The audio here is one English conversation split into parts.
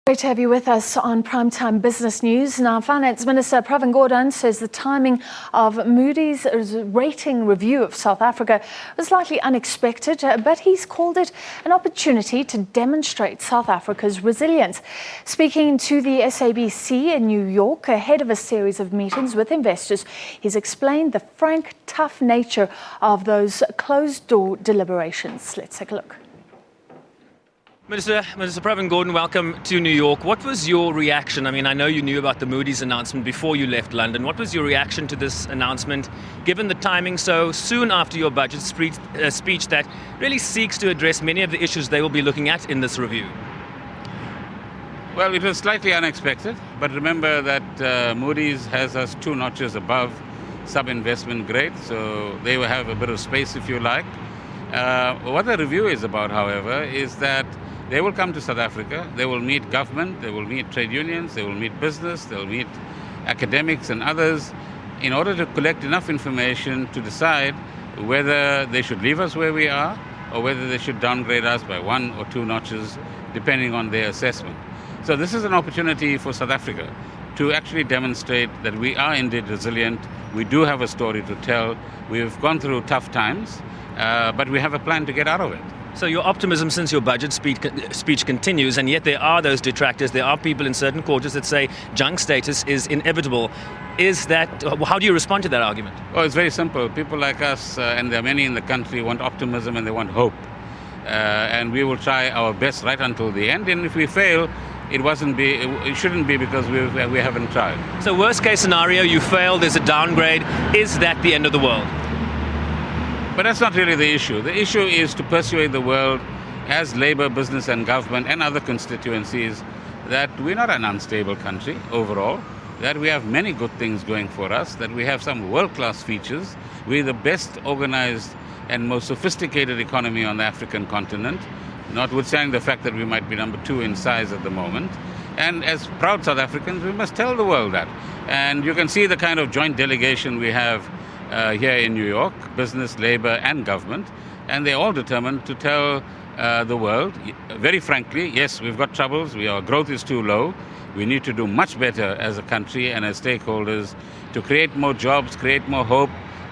Great to have you with us on Primetime Business News. Now, Finance Minister Pravin Gordhan says the timing of Moody's rating review of South Africa was slightly unexpected, but he's called it an opportunity to demonstrate South Africa's resilience. Speaking to the SABC in New York ahead of a series of meetings with investors, he's explained the frank, tough nature of those closed-door deliberations. Let's take a look. Minister Pravin Gordhan, welcome to New York. What was your reaction? I mean, I know you knew about the Moody's announcement before you left London. What was your reaction to this announcement, given the timing so soon after your budget speech that really seeks to address many of the issues they will be looking at in this review? Well, it was slightly unexpected, but remember that Moody's has us 2 notches above sub-investment grade, so they will have a bit of space if you like. What the review is about, however, is that they will come to South Africa, they will meet government, they will meet trade unions, they will meet business, they will meet academics and others in order to collect enough information to decide whether they should leave us where we are or whether they should downgrade us by 1 or 2 notches depending on their assessment. So this is an opportunity for South Africa to actually demonstrate that we are indeed resilient, we do have a story to tell, we've gone through tough times, but we have a plan to get out of it. So your optimism since your budget speech continues, and yet there are those detractors. There are people in certain quarters that say junk status is inevitable. How do you respond to that argument? Oh, it's very simple. People like us, and there are many in the country, want optimism and they want hope. And we will try our best right until the end. And if we fail, it shouldn't be because we haven't tried. So worst case scenario, you fail, there's a downgrade. Is that the end of the world? But that's not really the issue. The issue is to persuade the world, as Labour, business and government and other constituencies, that we're not an unstable country overall, that we have many good things going for us, that we have some world-class features. We're the best organized and most sophisticated economy on the African continent, notwithstanding the fact that we might be number 2 in size at the moment. And as proud South Africans, we must tell the world that. And you can see the kind of joint delegation we have here in New York, business, labor and government, and they're all determined to tell the world, very frankly, yes, we've got troubles, our growth is too low, we need to do much better as a country and as stakeholders to create more jobs, create more hope,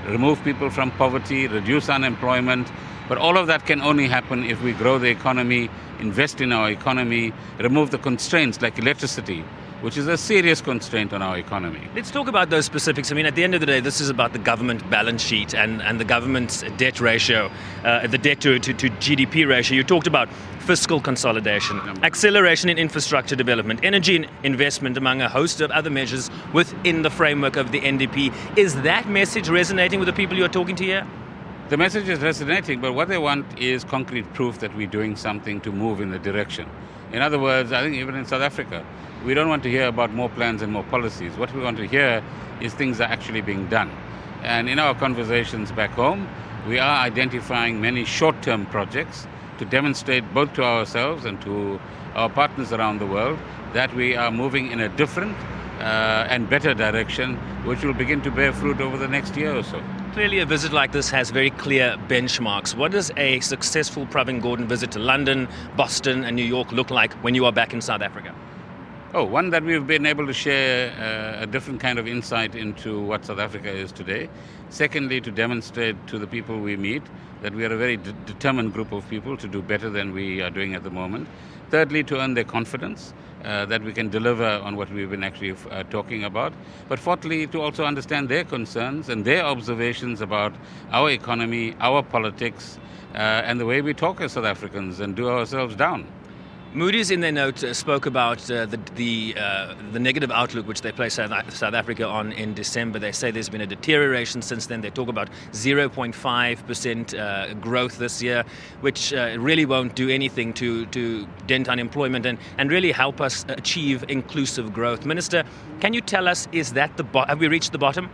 remove people from poverty, reduce unemployment, but all of that can only happen if we grow the economy, invest in our economy, remove the constraints like electricity, which is a serious constraint on our economy. Let's talk about those specifics. I mean, at the end of the day, this is about the government balance sheet and the government's debt ratio, the debt to GDP ratio. You talked about fiscal consolidation, acceleration in infrastructure development, energy investment, among a host of other measures within the framework of the NDP. Is that message resonating with the people you're talking to here? The message is resonating, but what they want is concrete proof that we're doing something to move in the direction. In other words, I think even in South Africa, we don't want to hear about more plans and more policies. What we want to hear is things are actually being done. And in our conversations back home, we are identifying many short-term projects to demonstrate both to ourselves and to our partners around the world that we are moving in a different and better direction, which will begin to bear fruit over the next year or so. Clearly, a visit like this has very clear benchmarks. What does a successful Pravin Gordhan visit to London, Boston and New York look like when you are back in South Africa? Oh, one, that we've been able to share a different kind of insight into what South Africa is today. Secondly, to demonstrate to the people we meet that we are a very determined group of people to do better than we are doing at the moment. Thirdly, to earn their confidence that we can deliver on what we've been actually talking about. But fourthly, to also understand their concerns and their observations about our economy, our politics, and the way we talk as South Africans and do ourselves down. Moody's, in their note, spoke about the negative outlook which they placed South Africa on in December. They say there's been a deterioration since then. They talk about 0.5% growth this year, which really won't do anything to dent unemployment and really help us achieve inclusive growth. Minister, can you tell us, have we reached the bottom?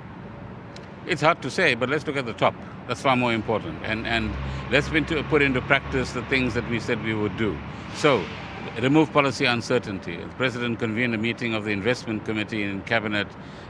It's hard to say, but let's look at the top. That's far more important. And let's put into practice the things that we said we would do. So, remove policy uncertainty. The President convened a meeting of the Investment Committee in Cabinet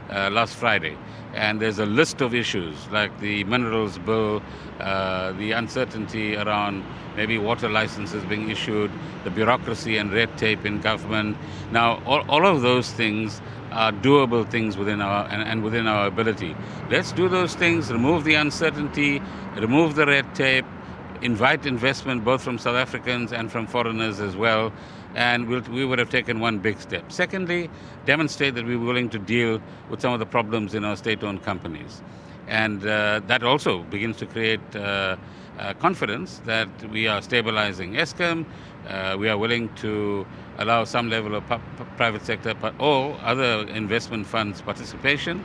last Friday. And there's a list of issues like the minerals bill, the uncertainty around maybe water licenses being issued, the bureaucracy and red tape in government. Now, all of those things are doable things within our ability. Let's do those things, remove the uncertainty, remove the red tape, invite investment both from South Africans and from foreigners as well, and we would have taken one big step. Secondly, demonstrate that we're willing to deal with some of the problems in our state-owned companies. And that also begins to create confidence that we are stabilizing Eskom. We are willing to allow some level of private sector or other investment funds participation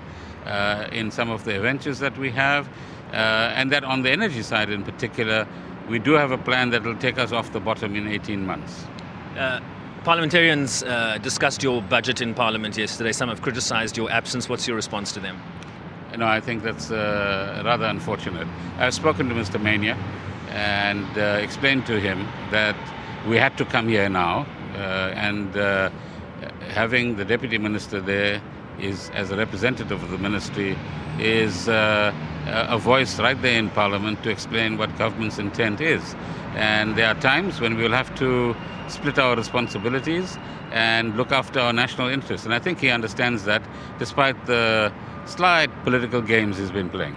in some of the ventures that we have. And that on the energy side in particular, we do have a plan that will take us off the bottom in 18 months. Parliamentarians discussed your budget in Parliament yesterday. Some have criticized your absence. What's your response to them? No, I think that's rather unfortunate. I've spoken to Mr. Mania and explained to him that we had to come here now, and having the Deputy Minister there is, as a representative of the ministry, is a voice right there in Parliament to explain what government's intent is. And there are times when we'll have to split our responsibilities and look after our national interests. And I think he understands that, despite the slight political games he's been playing.